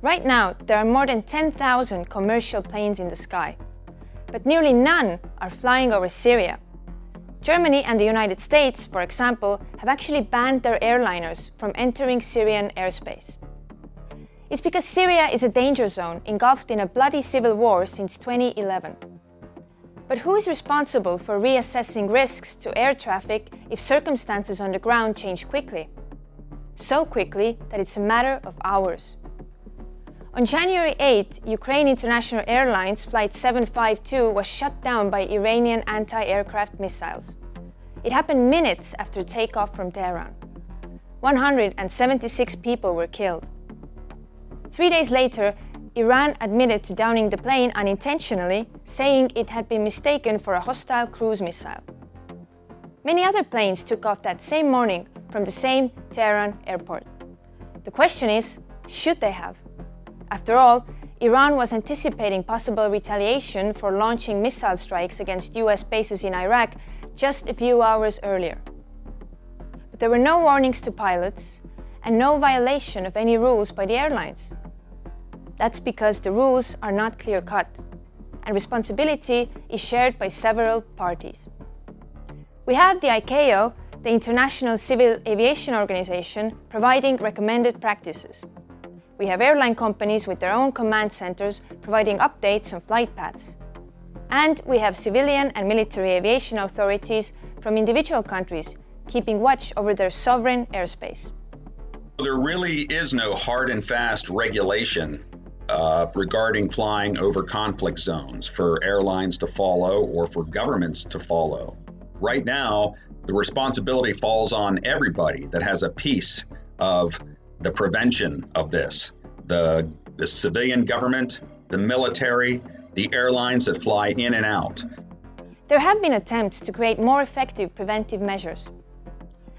Right now, there are more than 10,000 commercial planes in the sky, but nearly none are flying over Syria. Germany and the United States, for example, have actually banned their airliners from entering Syrian airspace. It's because Syria is a danger zone engulfed in a bloody civil war since 2011. But who is responsible for reassessing risks to air traffic if circumstances on the ground change quickly? So quickly that it's a matter of hours. On January 8, Ukraine International Airlines Flight 752 was shut down by Iranian anti-aircraft missiles. It happened minutes after takeoff from Tehran. 176 people were killed. 3 days later, Iran admitted to downing the plane unintentionally, saying it had been mistaken for a hostile cruise missile. Many other planes took off that same morning from the same Tehran airport. The question is, should they have? After all, Iran was anticipating possible retaliation for launching missile strikes against US bases in Iraq just a few hours earlier. But there were no warnings to pilots and no violation of any rules by the airlines. That's because the rules are not clear-cut, and responsibility is shared by several parties. We have the ICAO, the International Civil Aviation Organization, providing recommended practices. We have airline companies with their own command centers providing updates on flight paths. And we have civilian and military aviation authorities from individual countries keeping watch over their sovereign airspace. There really is no hard and fast regulation regarding flying over conflict zones for airlines to follow or for governments to follow. Right now, the responsibility falls on everybody that has a piece of the prevention of this. The civilian government, the military, the airlines that fly in and out. There have been attempts to create more effective preventive measures.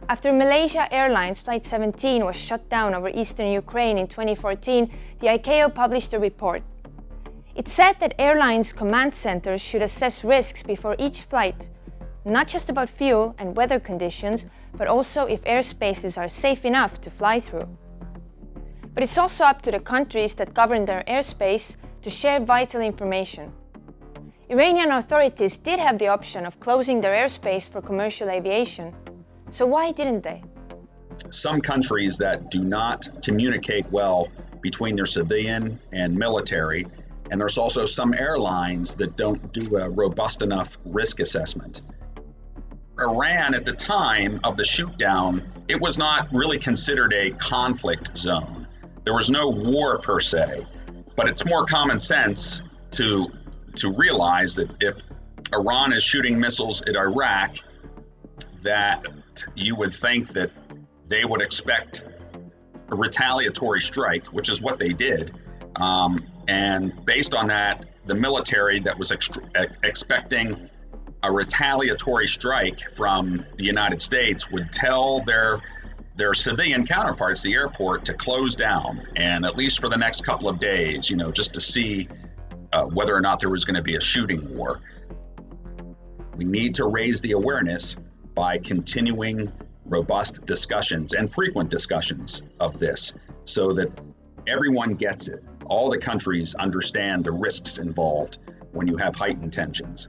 After Malaysia Airlines Flight 17 was shut down over eastern Ukraine in 2014, the ICAO published a report. It said that airlines' command centers should assess risks before each flight, not just about fuel and weather conditions, but also if airspaces are safe enough to fly through. But it's also up to the countries that govern their airspace to share vital information. Iranian authorities did have the option of closing their airspace for commercial aviation. So why didn't they? Some countries that do not communicate well between their civilian and military, and there's also some airlines that don't do a robust enough risk assessment. Iran, at the time of the shootdown, it was not really considered a conflict zone. There was no war per se, but it's more common sense to realize that if Iran is shooting missiles at Iraq, that you would think that they would expect a retaliatory strike, which is what they did. And based on that, the military that was expecting a retaliatory strike from the United States would tell their civilian counterparts, the airport, to close down, and at least for the next couple of days, just to see whether or not there was going to be a shooting war. We need to raise the awareness by continuing robust discussions and frequent discussions of this so that everyone gets it. All the countries understand the risks involved when you have heightened tensions.